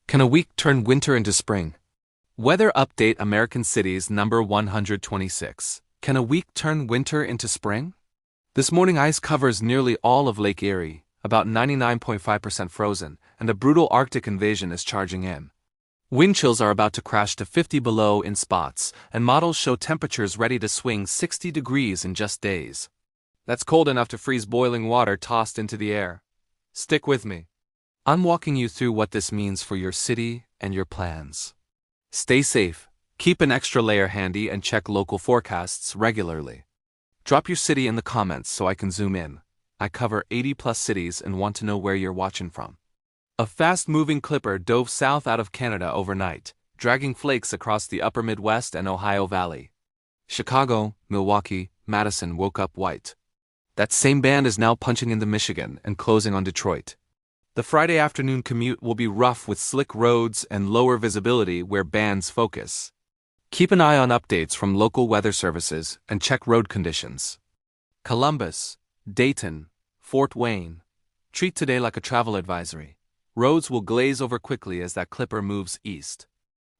Can a week turn winter into spring? Weather update American cities number 126. Can a week turn winter into spring? This morning ice covers nearly all of Lake Erie, about 99.5% frozen, and a brutal Arctic invasion is charging in. Wind chills are about to crash to 50 below in spots, and models show temperatures ready to swing 60 degrees in just days. That's cold enough to freeze boiling water tossed into the air. Stick with me. I'm walking you through what this means for your city and your plans. Stay safe, keep an extra layer handy, and check local forecasts regularly. Drop your city in the comments so I can zoom in. I cover 80+ cities and want to know where you're watching from. A fast-moving clipper dove south out of Canada overnight, dragging flakes across the upper Midwest and Ohio Valley. Chicago, Milwaukee, Madison woke up white. That same band is now punching into Michigan and closing on Detroit. The Friday afternoon commute will be rough with slick roads and lower visibility where bands focus. Keep an eye on updates from local weather services and check road conditions. Columbus, Dayton, Fort Wayne. Treat today like a travel advisory. Roads will glaze over quickly as that clipper moves east.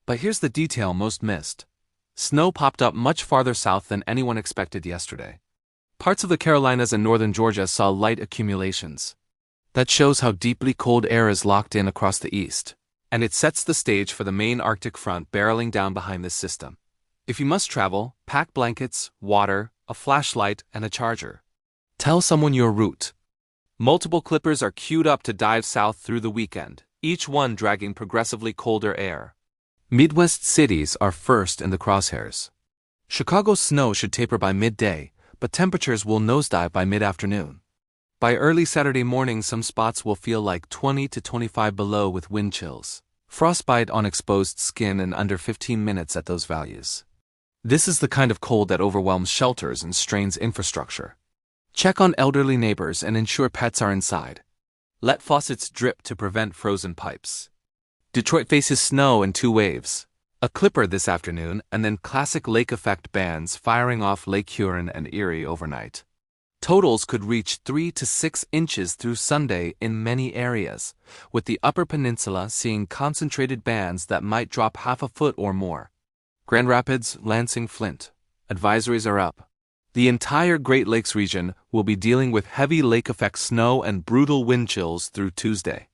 But here's the detail most missed. Snow popped up much farther south than anyone expected yesterday. Parts of the Carolinas and northern Georgia saw light accumulations. That shows how deeply cold air is locked in across the east, and it sets the stage for the main Arctic front barreling down behind this system. If you must travel, pack blankets, water, a flashlight, and a charger. Tell someone your route. Multiple clippers are queued up to dive south through the weekend, each one dragging progressively colder air. Midwest cities are first in the crosshairs. Chicago's snow should taper by midday, but temperatures will nosedive by mid-afternoon. By early Saturday morning, some spots will feel like 20 to 25 below with wind chills. Frostbite on exposed skin in under 15 minutes at those values. This is the kind of cold that overwhelms shelters and strains infrastructure. Check on elderly neighbors and ensure pets are inside. Let faucets drip to prevent frozen pipes. Detroit faces snow in 2 waves. A clipper this afternoon, and then classic lake effect bands firing off Lake Huron and Erie overnight. Totals could reach 3 to 6 inches through Sunday in many areas, with the Upper Peninsula seeing concentrated bands that might drop half a foot or more. Grand Rapids, Lansing, Flint. Advisories are up. The entire Great Lakes region will be dealing with heavy lake effect snow and brutal wind chills through Tuesday.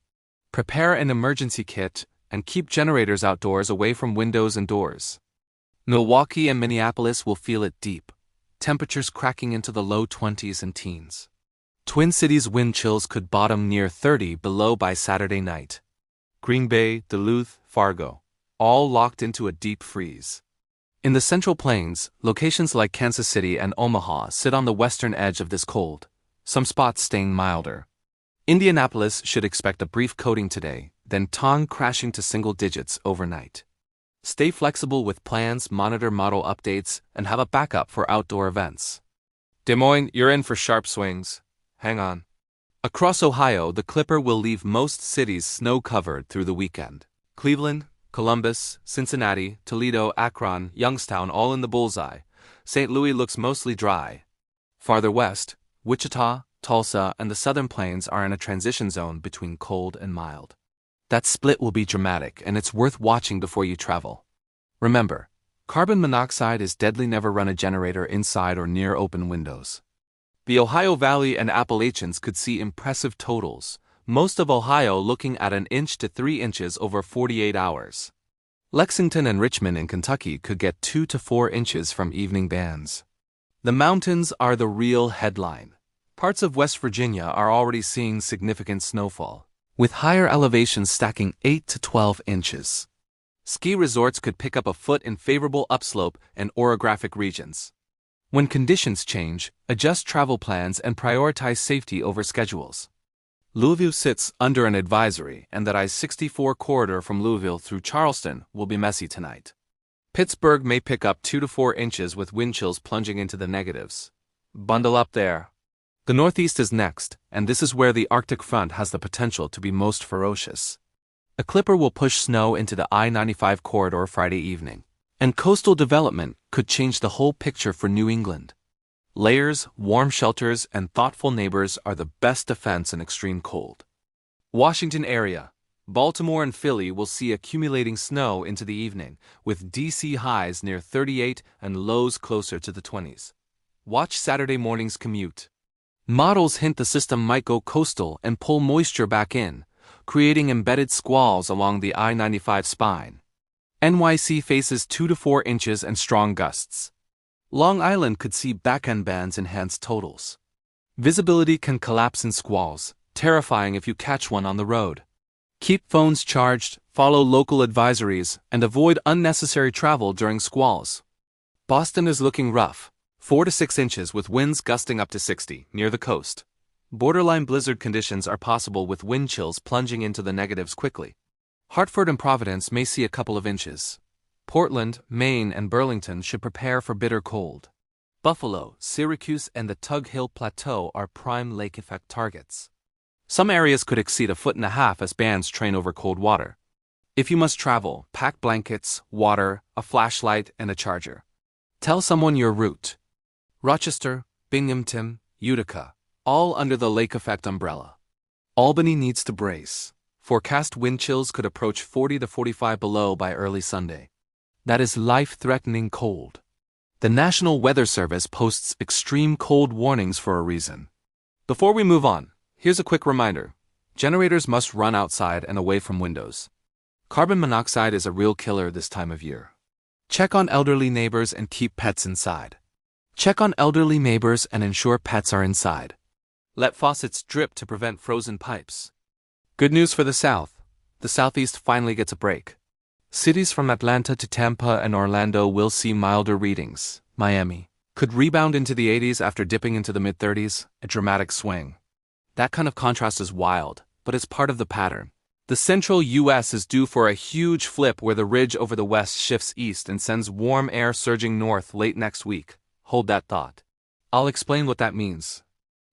Prepare an emergency kit and keep generators outdoors away from windows and doors. Milwaukee and Minneapolis will feel it deep. Temperatures cracking into the low 20s and teens. Twin Cities wind chills could bottom near 30 below by Saturday night. Green Bay, Duluth, Fargo, all locked into a deep freeze. In the Central Plains, locations like Kansas City and Omaha sit on the western edge of this cold, some spots staying milder. Indianapolis should expect a brief coating today, then tongue crashing to single digits overnight. Stay flexible with plans, monitor model updates, and have a backup for outdoor events. Des Moines, you're in for sharp swings. Hang on. Across Ohio, the clipper will leave most cities snow-covered through the weekend. Cleveland, Columbus, Cincinnati, Toledo, Akron, Youngstown all in the bullseye. St. Louis looks mostly dry. Farther west, Wichita, Tulsa, and the Southern Plains are in a transition zone between cold and mild. That split will be dramatic, and it's worth watching before you travel. Remember, carbon monoxide is deadly. Never run a generator inside or near open windows. The Ohio Valley and Appalachians could see impressive totals, most of Ohio looking at 1 inch to 3 inches over 48 hours. Lexington and Richmond in Kentucky could get 2 to 4 inches from evening bands. The mountains are the real headline. Parts of West Virginia are already seeing significant snowfall, with higher elevations stacking 8 to 12 inches. Ski resorts could pick up a foot in favorable upslope and orographic regions. When conditions change, adjust travel plans and prioritize safety over schedules. Louisville sits under an advisory, and that I-64 corridor from Louisville through Charleston will be messy tonight. Pittsburgh may pick up 2 to 4 inches with wind chills plunging into the negatives. Bundle up there. The Northeast is next, and this is where the Arctic front has the potential to be most ferocious. A clipper will push snow into the I-95 corridor Friday evening, and coastal development could change the whole picture for New England. Layers, warm shelters, and thoughtful neighbors are the best defense in extreme cold. Washington area. Baltimore and Philly will see accumulating snow into the evening, with DC highs near 38 and lows closer to the 20s. Watch Saturday morning's commute. Models hint the system might go coastal and pull moisture back in, creating embedded squalls along the I-95 spine. NYC faces 2 to 4 inches and strong gusts. Long Island could see back-end bands enhance totals. Visibility can collapse in squalls, terrifying if you catch one on the road. Keep phones charged, follow local advisories, and avoid unnecessary travel during squalls. Boston is looking rough, 4 to 6 inches with winds gusting up to 60 near the coast. Borderline blizzard conditions are possible with wind chills plunging into the negatives quickly. Hartford and Providence may see a couple of inches. Portland, Maine, and Burlington should prepare for bitter cold. Buffalo, Syracuse, and the Tug Hill Plateau are prime lake effect targets. Some areas could exceed 1.5 feet as bands train over cold water. If you must travel, pack blankets, water, a flashlight, and a charger. Tell someone your route. Rochester, Binghamton, Utica, all under the lake effect umbrella. Albany needs to brace. Forecast wind chills could approach 40 to 45 below by early Sunday. That is life-threatening cold. The National Weather Service posts extreme cold warnings for a reason. Before we move on, here's a quick reminder. Generators must run outside and away from windows. Carbon monoxide is a real killer this time of year. Check on elderly neighbors and keep pets inside. Check on elderly neighbors and ensure pets are inside. Let faucets drip to prevent frozen pipes. Good news for the South. The Southeast finally gets a break. Cities from Atlanta to Tampa and Orlando will see milder readings. Miami could rebound into the 80s after dipping into the mid-30s, a dramatic swing. That kind of contrast is wild, but it's part of the pattern. The central U.S. is due for a huge flip where the ridge over the west shifts east and sends warm air surging north late next week. Hold that thought. I'll explain what that means.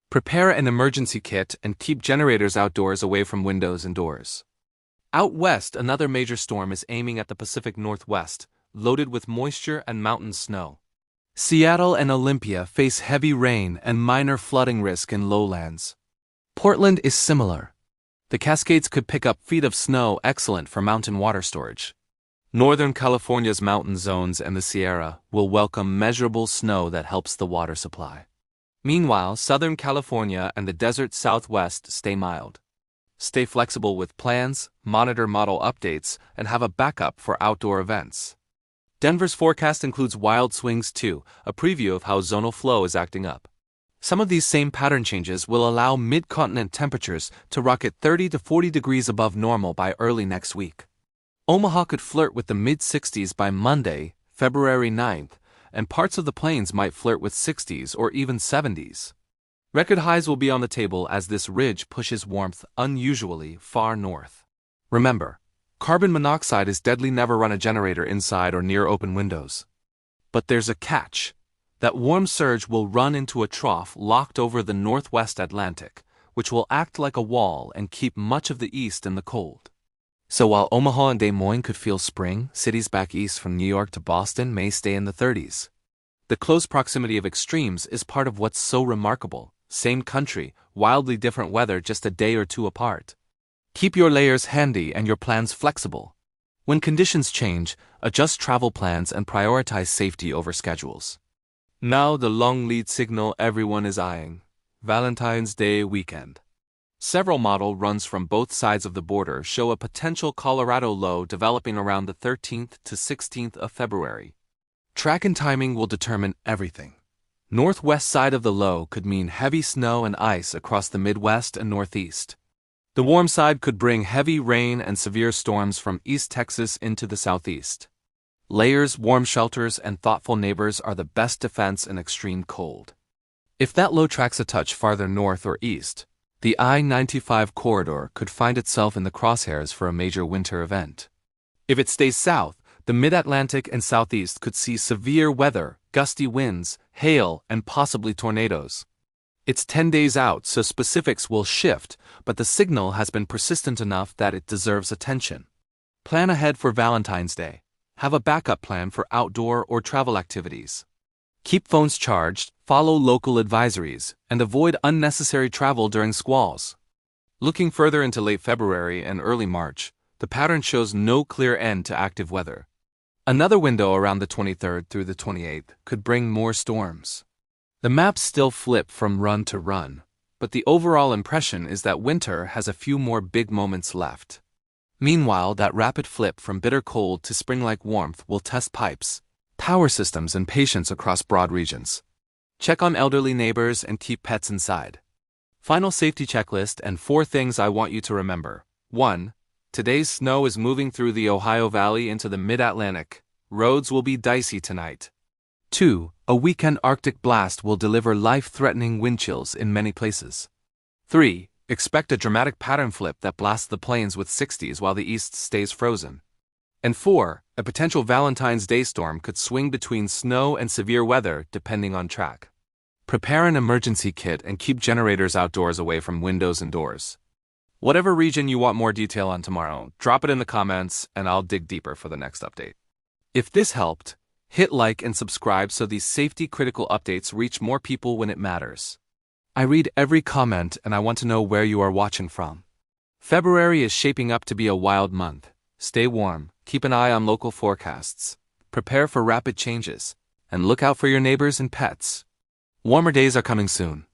Prepare an emergency kit and keep generators outdoors away from windows and doors. Out west, another major storm is aiming at the Pacific Northwest, loaded with moisture and mountain snow. Seattle and Olympia face heavy rain and minor flooding risk in lowlands. Portland is similar. The Cascades could pick up feet of snow, excellent for mountain water storage. Northern California's mountain zones and the Sierra will welcome measurable snow that helps the water supply. Meanwhile, Southern California and the desert Southwest stay mild. Stay flexible with plans, monitor model updates, and have a backup for outdoor events. Denver's forecast includes wild swings too, a preview of how zonal flow is acting up. Some of these same pattern changes will allow mid-continent temperatures to rocket 30 to 40 degrees above normal by early next week. Omaha could flirt with the mid-60s by Monday, February 9th, and parts of the plains might flirt with 60s or even 70s. Record highs will be on the table as this ridge pushes warmth unusually far north. Remember, carbon monoxide is deadly. Never run a generator inside or near open windows. But there's a catch. That warm surge will run into a trough locked over the northwest Atlantic, which will act like a wall and keep much of the east in the cold. So while Omaha and Des Moines could feel spring, cities back east from New York to Boston may stay in the 30s. The close proximity of extremes is part of what's so remarkable. Same country, wildly different weather just a day or two apart. Keep your layers handy and your plans flexible. When conditions change, adjust travel plans and prioritize safety over schedules. Now the long lead signal everyone is eyeing. Valentine's Day weekend. Several model runs from both sides of the border show a potential Colorado low developing around the 13th to 16th of February. Track and timing will determine everything. Northwest side of the low could mean heavy snow and ice across the Midwest and Northeast. The warm side could bring heavy rain and severe storms from East Texas into the Southeast. Layers, warm shelters, and thoughtful neighbors are the best defense in extreme cold. If that low tracks a touch farther north or east, the I-95 corridor could find itself in the crosshairs for a major winter event. If it stays south, the mid-Atlantic and southeast could see severe weather, gusty winds, hail, and possibly tornadoes. It's 10 days out, so specifics will shift, but the signal has been persistent enough that it deserves attention. Plan ahead for Valentine's Day. Have a backup plan for outdoor or travel activities. Keep phones charged, follow local advisories, and avoid unnecessary travel during squalls. Looking further into late February and early March, The pattern shows no clear end to active weather. Another window around the 23rd through the 28th could bring more storms. The maps still flip from run to run, but the overall impression is that winter has a few more big moments left. Meanwhile, that rapid flip from bitter cold to spring-like warmth will test pipes, power systems, and patience across broad regions. Check on elderly neighbors and keep pets inside. Final safety checklist and 4 things I want you to remember. 1. Today's snow is moving through the Ohio Valley into the mid-Atlantic. Roads will be dicey tonight. 2. A weekend Arctic blast will deliver life-threatening wind chills in many places. 3. Expect a dramatic pattern flip that blasts the plains with 60s while the east stays frozen. And 4. A potential Valentine's Day storm could swing between snow and severe weather depending on track. Prepare an emergency kit and keep generators outdoors away from windows and doors. Whatever region you want more detail on tomorrow, drop it in the comments and I'll dig deeper for the next update. If this helped, hit like and subscribe so these safety-critical updates reach more people when it matters. I read every comment and I want to know where you are watching from. February is shaping up to be a wild month. Stay warm, keep an eye on local forecasts, prepare for rapid changes, and look out for your neighbors and pets. Warmer days are coming soon.